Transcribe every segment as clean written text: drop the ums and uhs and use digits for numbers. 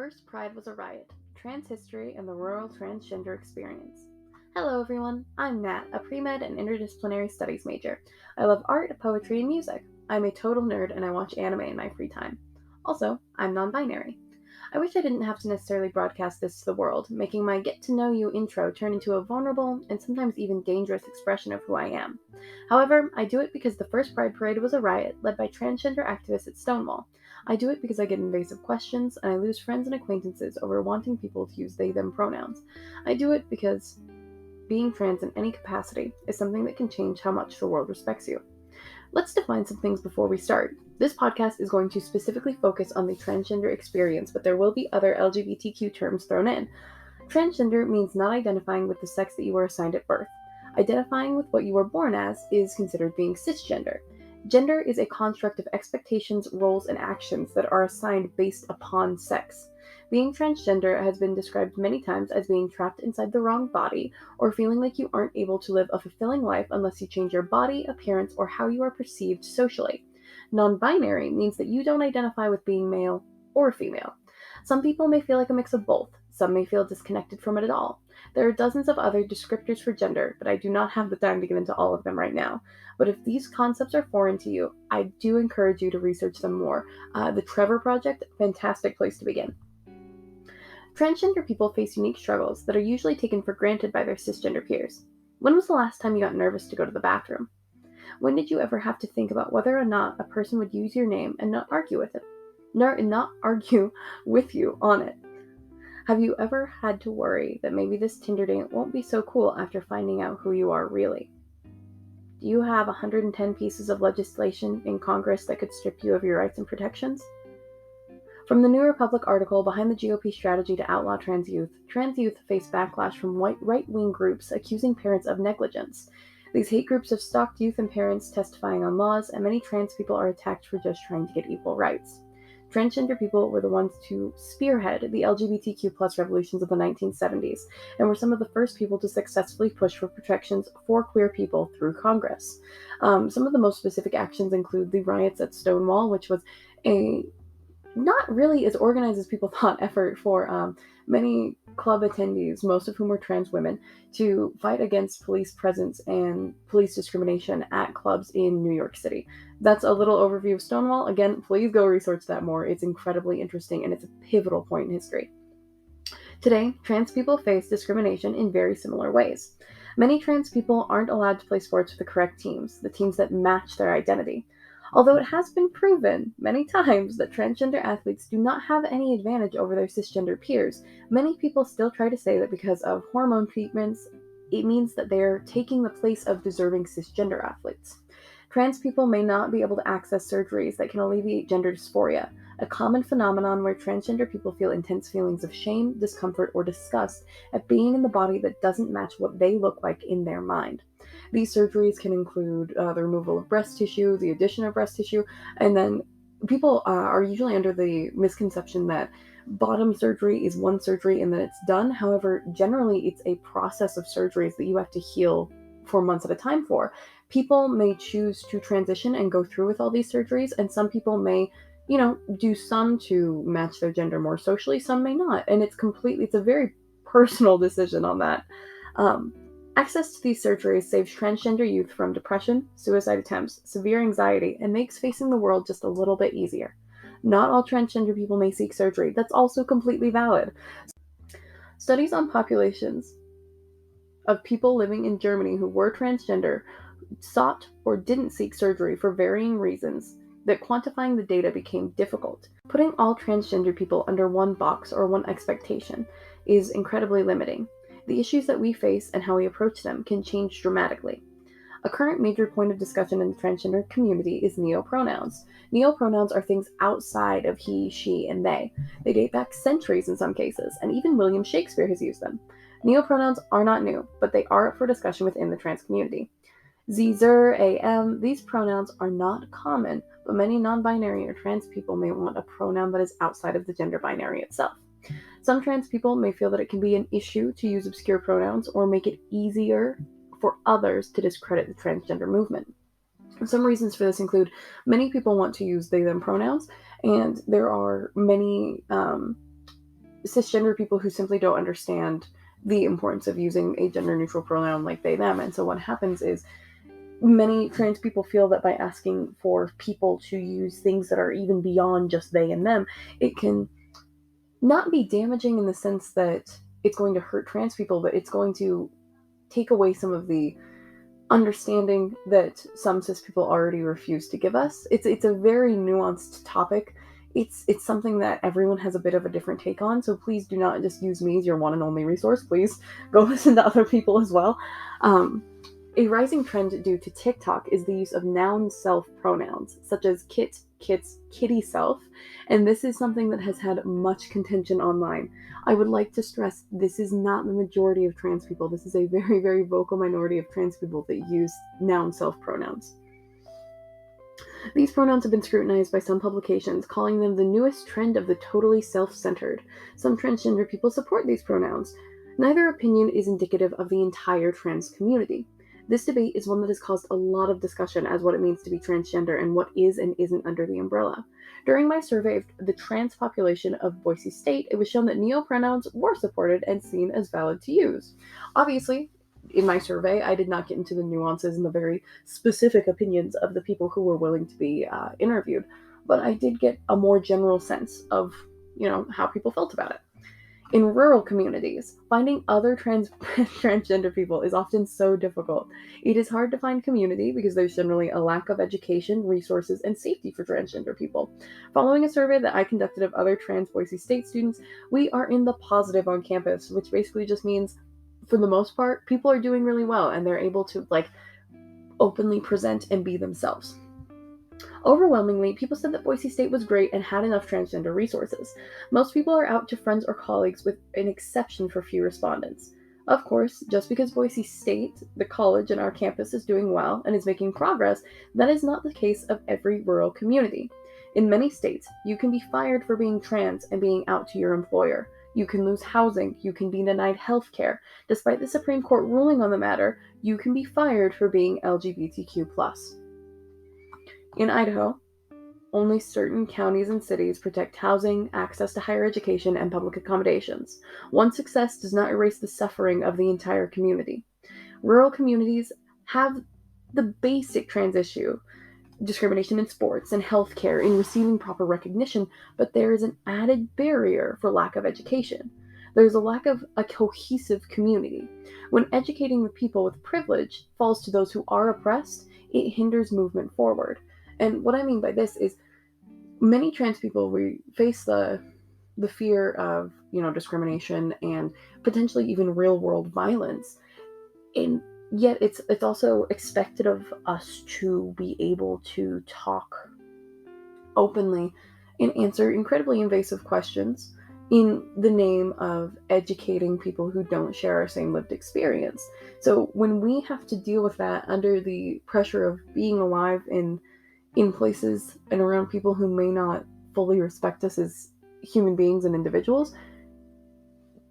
first Pride was a riot, trans history, and the rural transgender experience. Hello everyone, I'm Nat, a pre-med and interdisciplinary studies major. I love art, poetry, and music. I'm a total nerd and I watch anime in my free time. Also, I'm non-binary. I wish I didn't have to necessarily broadcast this to the world, making my get to know you intro turn into a vulnerable and sometimes even dangerous expression of who I am. However, I do it because the first Pride Parade was a riot led by transgender activists at Stonewall. I do it because I get invasive questions and I lose friends and acquaintances over wanting people to use they/them pronouns. I do it because being trans in any capacity is something that can change how much the world respects you. Let's define some things before we start. This podcast is going to specifically focus on the transgender experience, but there will be other LGBTQ terms thrown in. Transgender means not identifying with the sex that you were assigned at birth. Identifying with what you were born as is considered being cisgender. Gender is a construct of expectations, roles, and actions that are assigned based upon sex. Being transgender has been described many times as being trapped inside the wrong body, or feeling like you aren't able to live a fulfilling life unless you change your body, appearance, or how you are perceived socially. Non-binary means that you don't identify with being male or female. Some people may feel like a mix of both. Some may feel disconnected from it at all. There are dozens of other descriptors for gender, but I do not have the time to get into all of them right now. But if these concepts are foreign to you, I do encourage you to research them more. The Trevor Project, fantastic place to begin. Transgender people face unique struggles that are usually taken for granted by their cisgender peers. When was the last time you got nervous to go to the bathroom? When did you ever have to think about whether or not a person would use your name and not argue with it? Not argue with you on it. Have you ever had to worry that maybe this Tinder date won't be so cool after finding out who you are really? Do you have 110 pieces of legislation in Congress that could strip you of your rights and protections? From the New Republic article Behind the GOP Strategy to Outlaw Trans Youth face backlash from right-wing groups accusing parents of negligence. These hate groups have stalked youth and parents testifying on laws, and many trans people are attacked for just trying to get equal rights. Transgender people were the ones to spearhead the LGBTQ+ revolutions of the 1970s, and were some of the first people to successfully push for protections for queer people through Congress. Some of the most specific actions include the riots at Stonewall, which was a not really as organized as people thought effort for many club attendees, most of whom were trans women, to fight against police presence and police discrimination at clubs in New York City. That's a little overview of Stonewall. Again, please go research that more. It's incredibly interesting and it's a pivotal point in history. Today, trans people face discrimination in very similar ways. Many trans people aren't allowed to play sports with the correct teams, the teams that match their identity. Although it has been proven many times that transgender athletes do not have any advantage over their cisgender peers, many people still try to say that because of hormone treatments, it means that they're taking the place of deserving cisgender athletes. Trans people may not be able to access surgeries that can alleviate gender dysphoria, a common phenomenon where transgender people feel intense feelings of shame, discomfort, or disgust at being in the body that doesn't match what they look like in their mind. These surgeries can include the removal of breast tissue, the addition of breast tissue, and then people are usually under the misconception that bottom surgery is one surgery and then it's done. However, generally it's a process of surgeries that you have to heal for months at a time for. People may choose to transition and go through with all these surgeries, and some people may, do some to match their gender more socially, some may not, and it's a very personal decision on that. Access to these surgeries saves transgender youth from depression, suicide attempts, severe anxiety, and makes facing the world just a little bit easier. Not all transgender people may seek surgery. That's also completely valid. Studies on populations of people living in Germany who were transgender sought or didn't seek surgery for varying reasons that quantifying the data became difficult. Putting all transgender people under one box or one expectation is incredibly limiting. The issues that we face and how we approach them can change dramatically. A current major point of discussion in the transgender community is neopronouns. Neopronouns are things outside of he, she, and they. They date back centuries in some cases, and even William Shakespeare has used them. Neopronouns are not new, but they are up for discussion within the trans community. Z, zer, am, these pronouns are not common, but many non-binary or trans people may want a pronoun that is outside of the gender binary itself. Some trans people may feel that it can be an issue to use obscure pronouns or make it easier for others to discredit the transgender movement. Some reasons for this include many people want to use they/them pronouns, and there are many cisgender people who simply don't understand the importance of using a gender neutral pronoun like they, them. And so what happens is many trans people feel that by asking for people to use things that are even beyond just they and them, it can not be damaging in the sense that it's going to hurt trans people, but it's going to take away some of the understanding that some cis people already refuse to give us. It's a very nuanced topic. It's something that everyone has a bit of a different take on. So please do not just use me as your one and only resource. Please go listen to other people as well. A rising trend due to TikTok is the use of noun self pronouns, such as kit, kits, kitty self, and this is something that has had much contention online. I would like to stress this is not the majority of trans people. This is a very, very vocal minority of trans people that use noun self pronouns. These pronouns have been scrutinized by some publications, calling them the newest trend of the totally self-centered. Some transgender people support these pronouns. Neither opinion is indicative of the entire trans community. This debate is one that has caused a lot of discussion as what it means to be transgender and what is and isn't under the umbrella. During my survey of the trans population of Boise State, it was shown that neopronouns were supported and seen as valid to use. Obviously, in my survey, I did not get into the nuances and the very specific opinions of the people who were willing to be interviewed, but I did get a more general sense of, how people felt about it. In rural communities, finding other transgender people is often so difficult. It is hard to find community because there's generally a lack of education, resources, and safety for transgender people. Following a survey that I conducted of other trans Boise State students, we are in the positive on campus, which basically just means, for the most part, people are doing really well and they're able to openly present and be themselves. Overwhelmingly, people said that Boise State was great and had enough transgender resources. Most people are out to friends or colleagues, with an exception for few respondents. Of course, just because Boise State, the college and our campus, is doing well and is making progress, that is not the case of every rural community. In many states, you can be fired for being trans and being out to your employer. You can lose housing, you can be denied health care. Despite the Supreme Court ruling on the matter, you can be fired for being LGBTQ+. In Idaho, only certain counties and cities protect housing, access to higher education, and public accommodations. One success does not erase the suffering of the entire community. Rural communities have the basic trans issue, discrimination in sports and healthcare, in receiving proper recognition, but there is an added barrier for lack of education. There's a lack of a cohesive community. When educating the people with privilege falls to those who are oppressed, it hinders movement forward. And what I mean by this is many trans people, we face the fear of, discrimination and potentially even real world violence. And yet it's also expected of us to be able to talk openly and answer incredibly invasive questions in the name of educating people who don't share our same lived experience. So when we have to deal with that under the pressure of being alive in places and around people who may not fully respect us as human beings and individuals,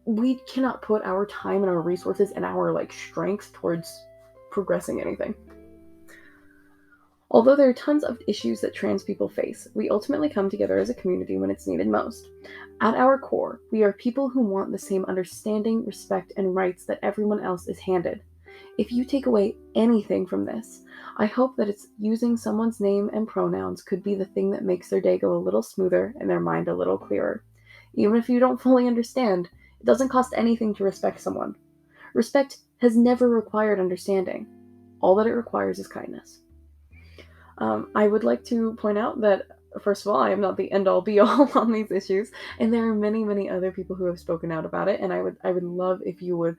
we cannot put our time and our resources and our strength towards progressing anything. Although there are tons of issues that trans people face, we ultimately come together as a community when it's needed most. At our core, we are people who want the same understanding, respect, and rights that everyone else is handed. If you take away anything from this, I hope that it's using someone's name and pronouns could be the thing that makes their day go a little smoother and their mind a little clearer. Even if you don't fully understand, it doesn't cost anything to respect someone. Respect has never required understanding. All that it requires is kindness. I would like to point out that, first of all, I am not the end-all be-all on these issues, and there are many, many other people who have spoken out about it, and I would love if you would,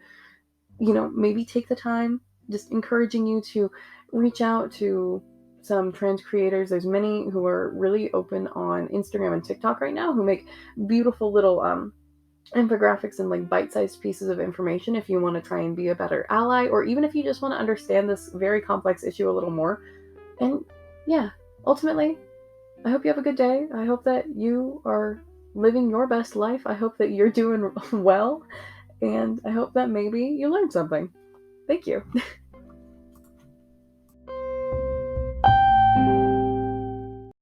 maybe take the time, just encouraging you to reach out to some trans creators. There's many who are really open on Instagram and TikTok right now who make beautiful little infographics and bite-sized pieces of information if you want to try and be a better ally, or even if you just want to understand this very complex issue a little more. And yeah, ultimately, I hope you have a good day. I hope that you are living your best life. I hope that you're doing well, and I hope that maybe you learned something. Thank you.